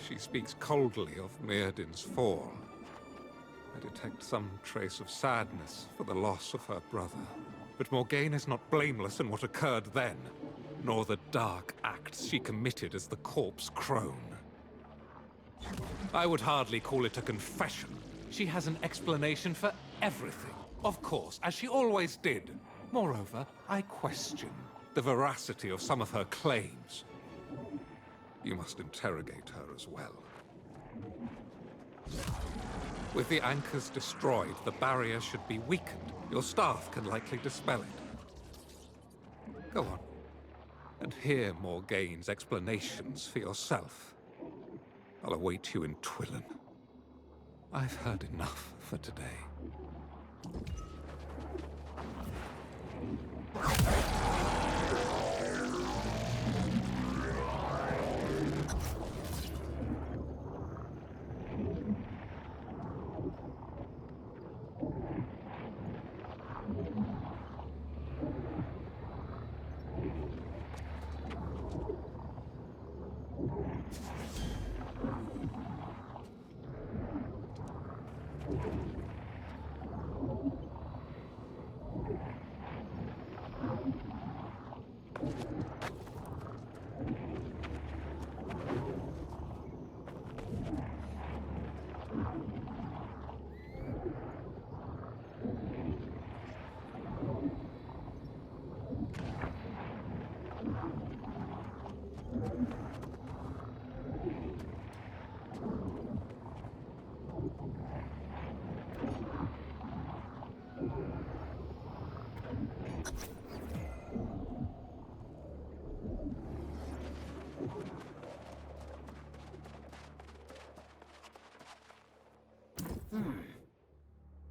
she speaks coldly of Mirrodin's fall. I detect some trace of sadness for the loss of her brother. But Morgaine is not blameless in what occurred then, nor the dark acts she committed as the corpse crone. I would hardly call it a confession. She has an explanation for everything, of course, as she always did. Moreover, I question the veracity of some of her claims. You must interrogate her as well. With the anchors destroyed, the barrier should be weakened. Your staff can likely dispel it. Go on, and hear Morgaine's explanations for yourself. I'll await you in Twillen. I've heard enough for today.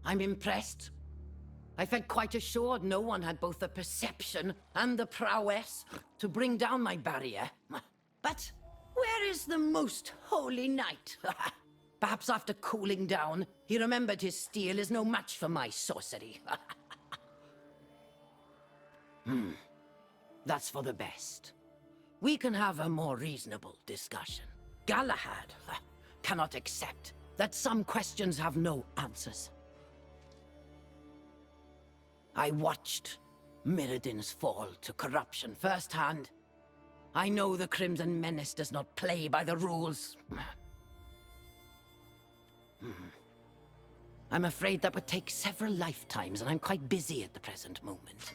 I'm impressed. I felt quite assured no one had both the perception and the prowess to bring down my barrier. But where is the most holy knight? Perhaps after cooling down, he remembered his steel is no match for my sorcery. That's for the best. We can have a more reasonable discussion. Galahad cannot accept that some questions have no answers. I watched Mirrodin's fall to corruption firsthand. I know the Crimson Menace does not play by the rules. I'm afraid that would take several lifetimes, and I'm quite busy at the present moment.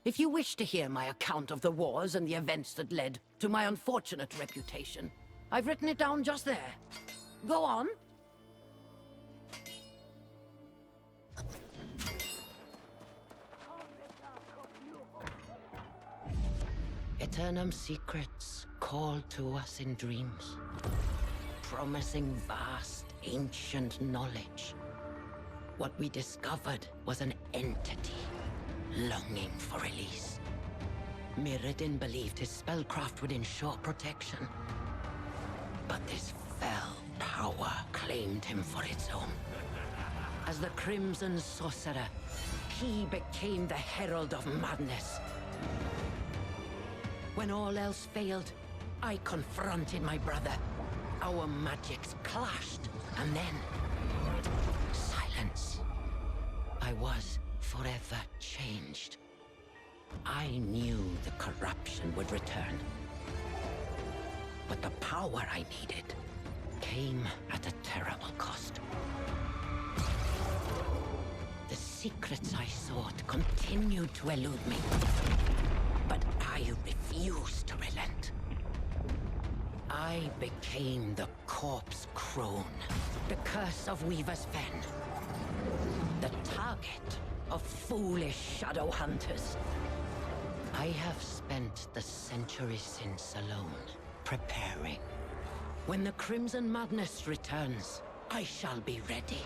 If you wish to hear my account of the wars and the events that led to my unfortunate reputation, I've written it down just there. Go on. Aeternum secrets called to us in dreams, promising vast, ancient knowledge. What we discovered was an entity longing for release. Mirrodin believed his spellcraft would ensure protection, but this fell power claimed him for its own. As the Crimson Sorcerer, he became the herald of madness. When all else failed, I confronted my brother. Our magics clashed, and then... silence. I was forever changed. I knew the corruption would return. But the power I needed came at a terrible cost. The secrets I sought continued to elude me. But I refused to relent. I became the corpse crone, the curse of Weaver's Fen, the target of foolish shadow hunters. I have spent the century since alone, preparing. When the Crimson Madness returns, I shall be ready.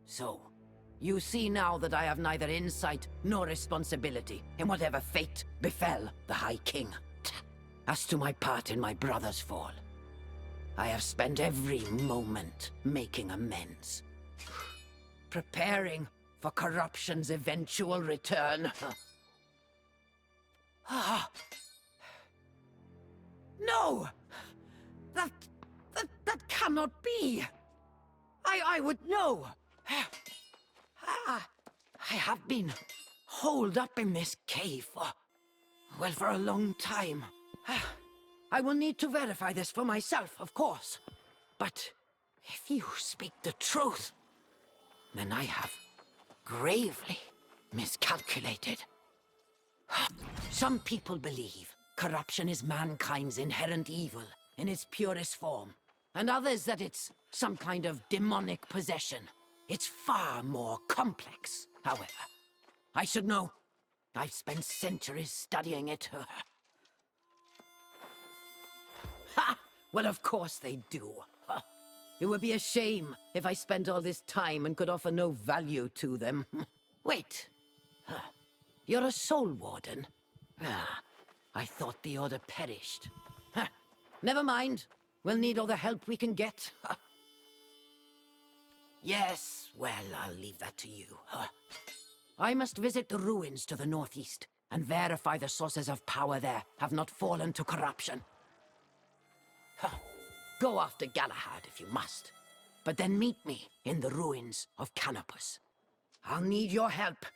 So, you see now that I have neither insight nor responsibility in whatever fate befell the High King. As to my part in my brother's fall, I have spent every moment making amends. Preparing for corruption's eventual return. Ah. No! That cannot be! I would know! I have been holed up in this cave for a long time. I will need to verify this for myself, of course. But if you speak the truth, then I have gravely miscalculated. Some people believe corruption is mankind's inherent evil in its purest form, and others that it's some kind of demonic possession. It's far more complex, however. I should know. I've spent centuries studying it. Ha! Well, of course they do. It would be a shame if I spent all this time and could offer no value to them. Wait. You're a soul warden? I thought the order perished. Never mind. We'll need all the help we can get. Yes, well, I'll leave that to you. I must visit the ruins to the northeast and verify the sources of power there have not fallen to corruption. Go after Galahad if you must, but then meet me in the ruins of Canopus. I'll need your help.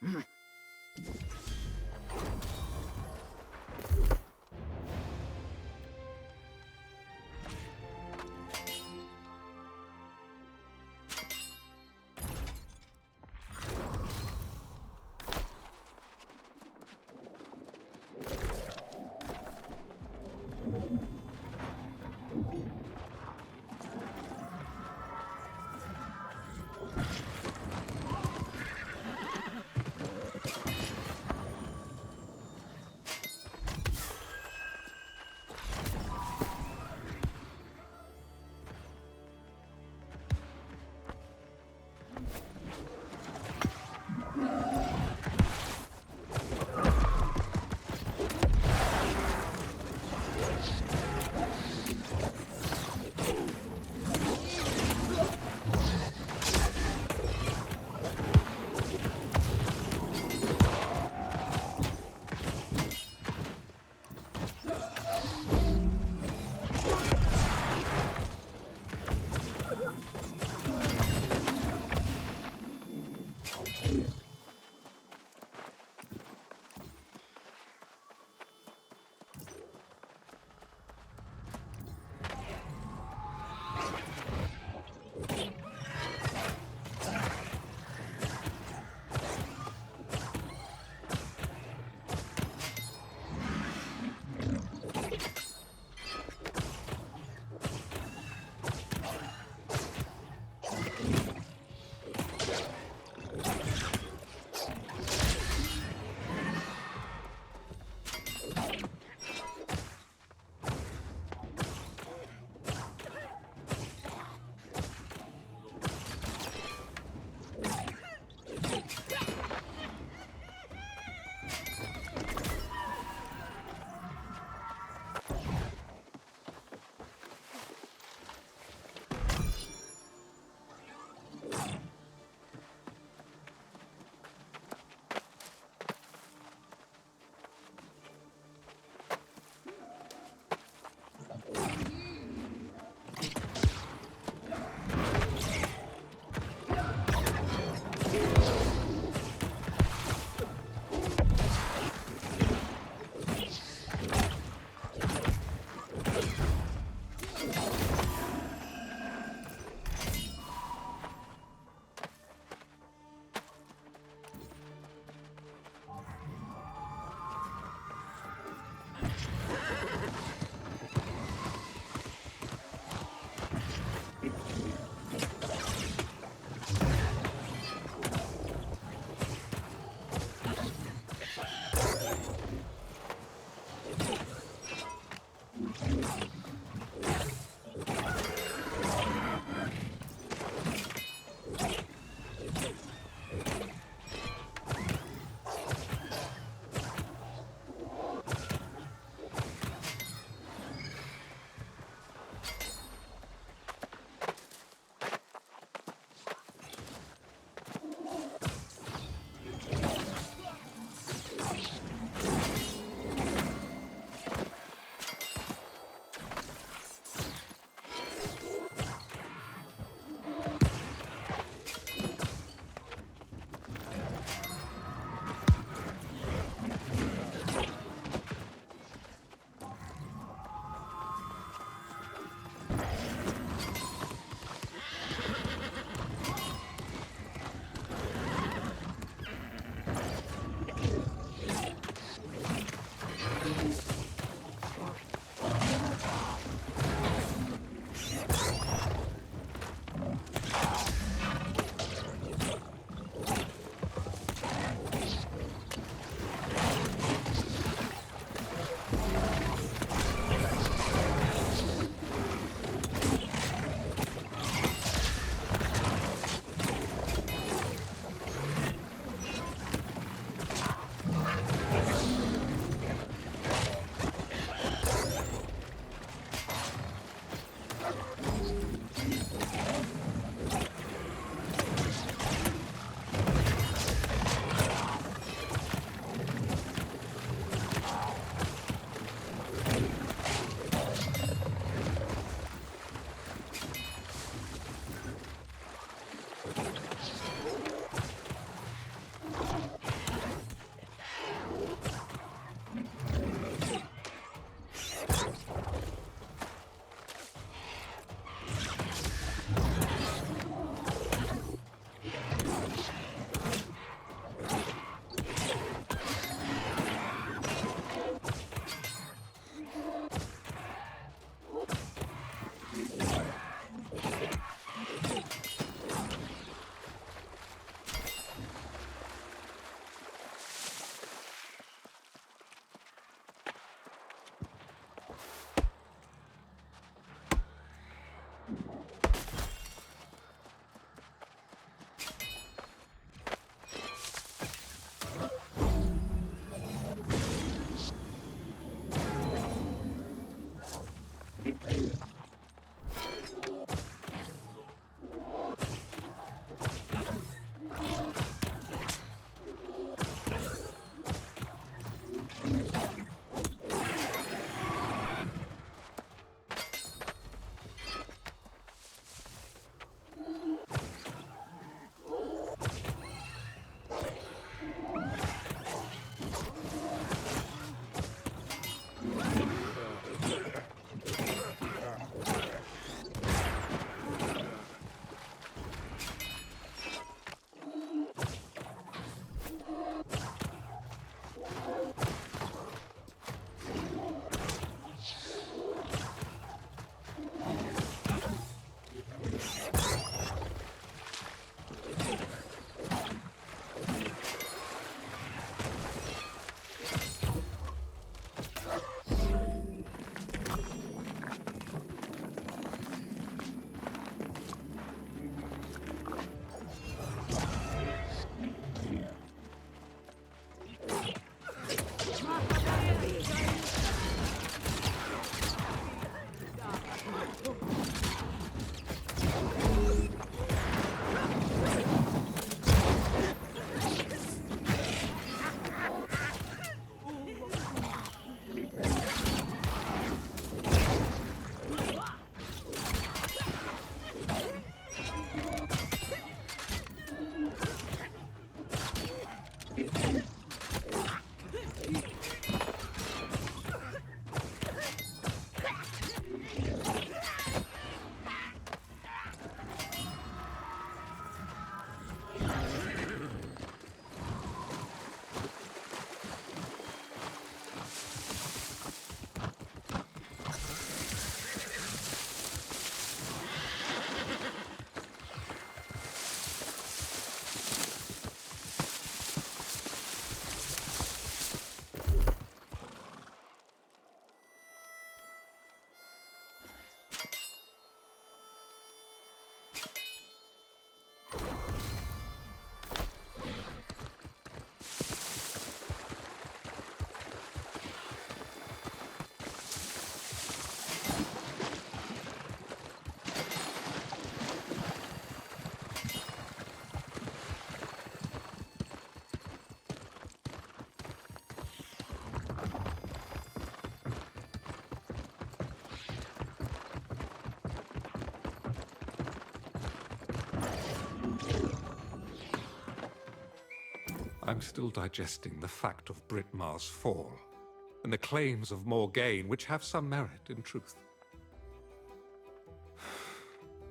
I'm still digesting the fact of Britmar's fall, and the claims of Morgaine, which have some merit in truth.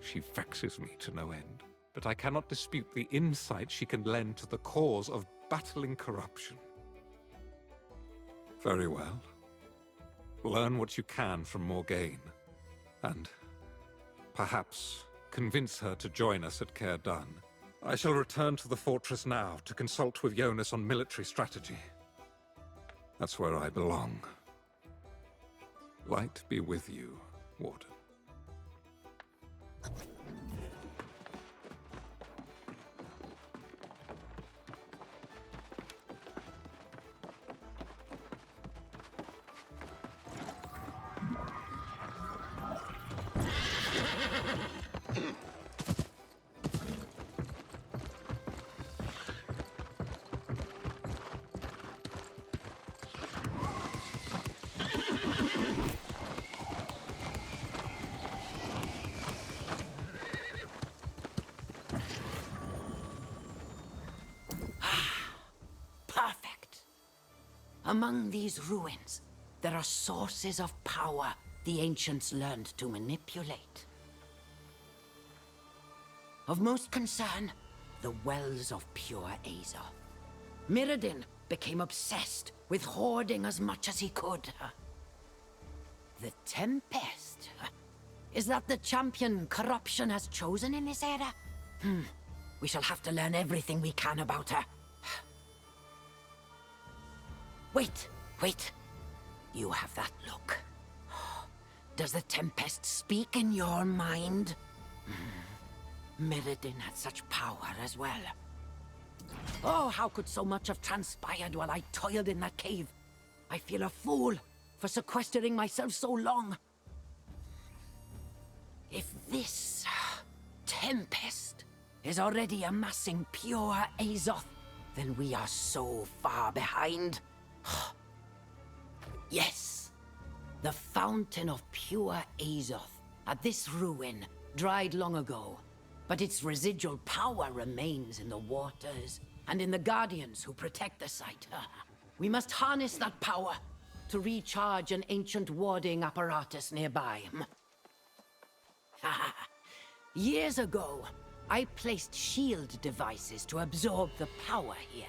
She vexes me to no end, but I cannot dispute the insight she can lend to the cause of battling corruption. Very well. Learn what you can from Morgaine, and perhaps convince her to join us at Caer Dun. I shall return to the fortress now to consult with Jonas on military strategy. That's where I belong. Light be with you, Warden. Perfect. Among these ruins, there are sources of power the ancients learned to manipulate. Of most concern, the wells of pure Azoth. Mirrodin became obsessed with hoarding as much as he could. The Tempest. Is that the champion corruption has chosen in this era? We shall have to learn everything we can about her. Wait, wait. You have that look. Does the Tempest speak in your mind? Mirrodin had such power as well. Oh, how could so much have transpired while I toiled in that cave? I feel a fool for sequestering myself so long. If this Tempest is already amassing pure Azoth, then we are so far behind. Yes, the fountain of pure Azoth at this ruin dried long ago, but its residual power remains in the waters and in the guardians who protect the site. We must harness that power to recharge an ancient warding apparatus nearby. Years ago, I placed shield devices to absorb the power here.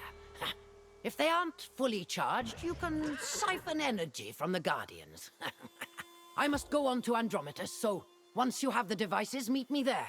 If they aren't fully charged, you can siphon energy from the Guardians. I must go on to Andrometus, so once you have the devices, meet me there.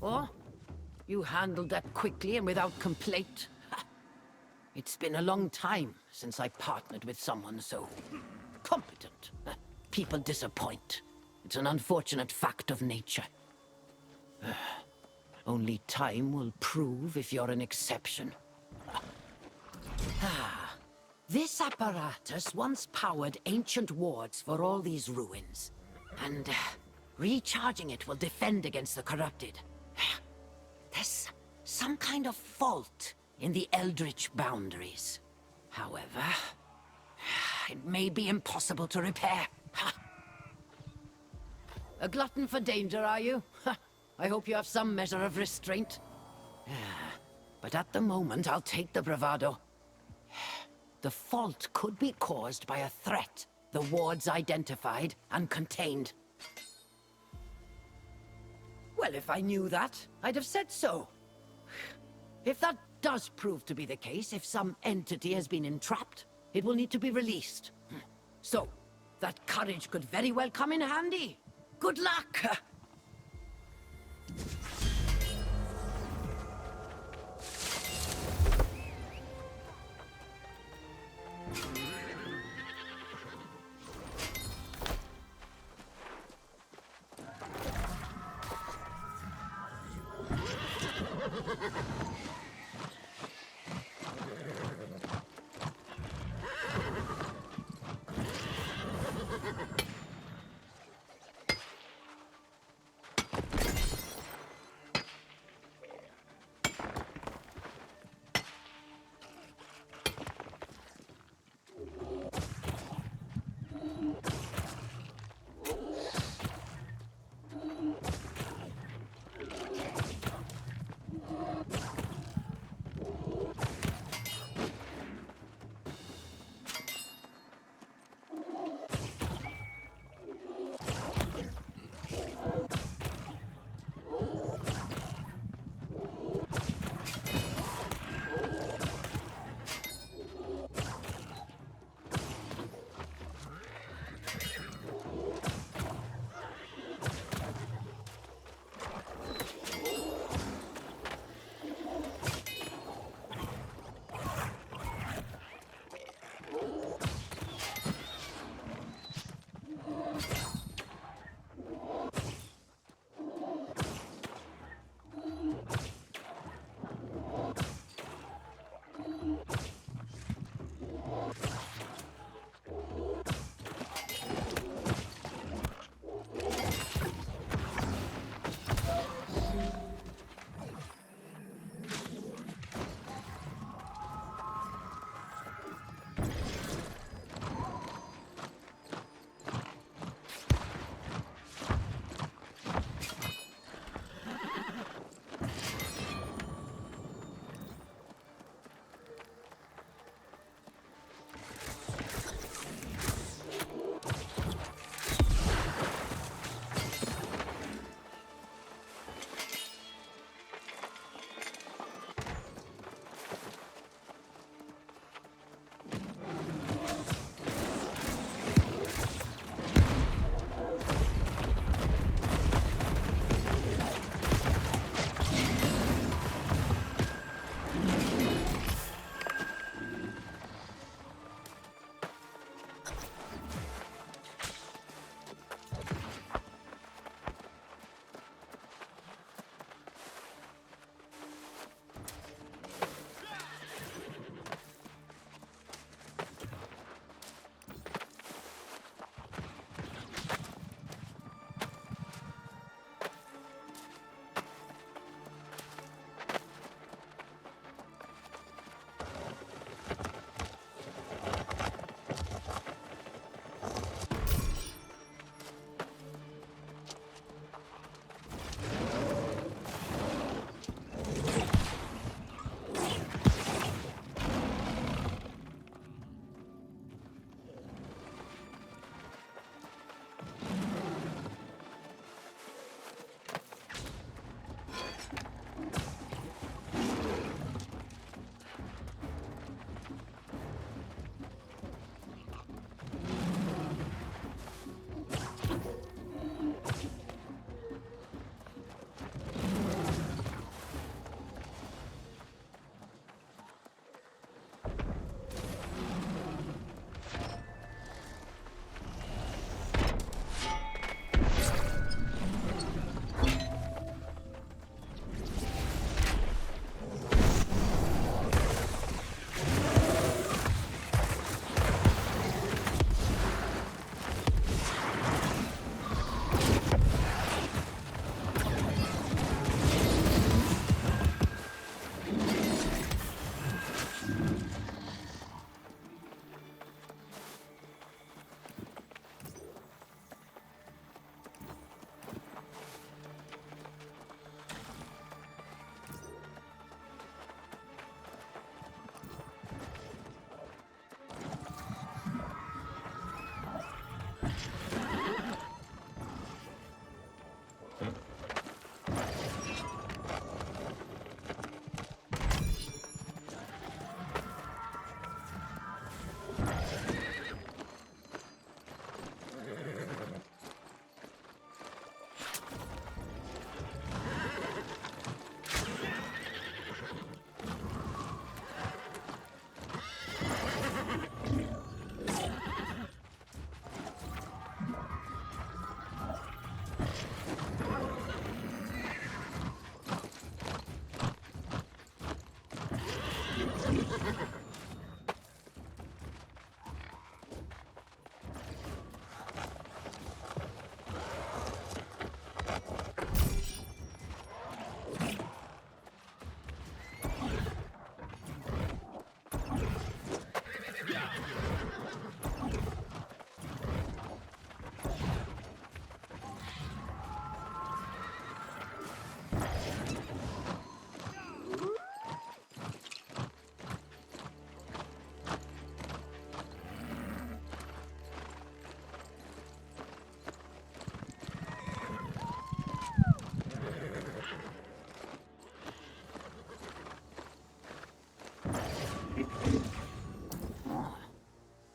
Oh? You handled that quickly and without complaint? Ha. It's been a long time since I partnered with someone so competent. People disappoint. It's an unfortunate fact of nature. Only time will prove if you're an exception. This apparatus once powered ancient wards for all these ruins. And recharging it will defend against the corrupted. There's some kind of fault in the eldritch boundaries. However, it may be impossible to repair. A glutton for danger, are you? I hope you have some measure of restraint. But at the moment, I'll take the bravado. The fault could be caused by a threat the wards identified and contained. Well, if I knew that, I'd have said so. If that does prove to be the case, if some entity has been entrapped, it will need to be released. So, that courage could very well come in handy. Good luck!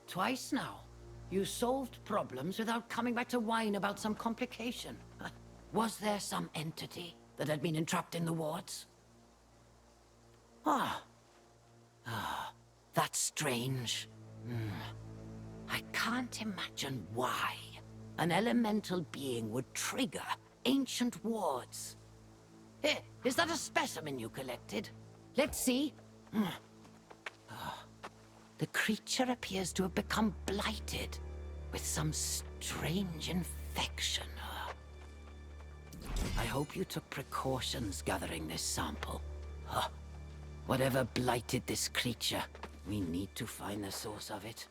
Twice now. You solved problems without coming back to whine about some complication. Was there some entity that had been entrapped in the wards? That's strange. I can't imagine why an elemental being would trigger ancient wards. Here, is that a specimen you collected? Let's see. The creature appears to have become blighted with some strange infection. I hope you took precautions gathering this sample. Whatever blighted this creature, we need to find the source of it.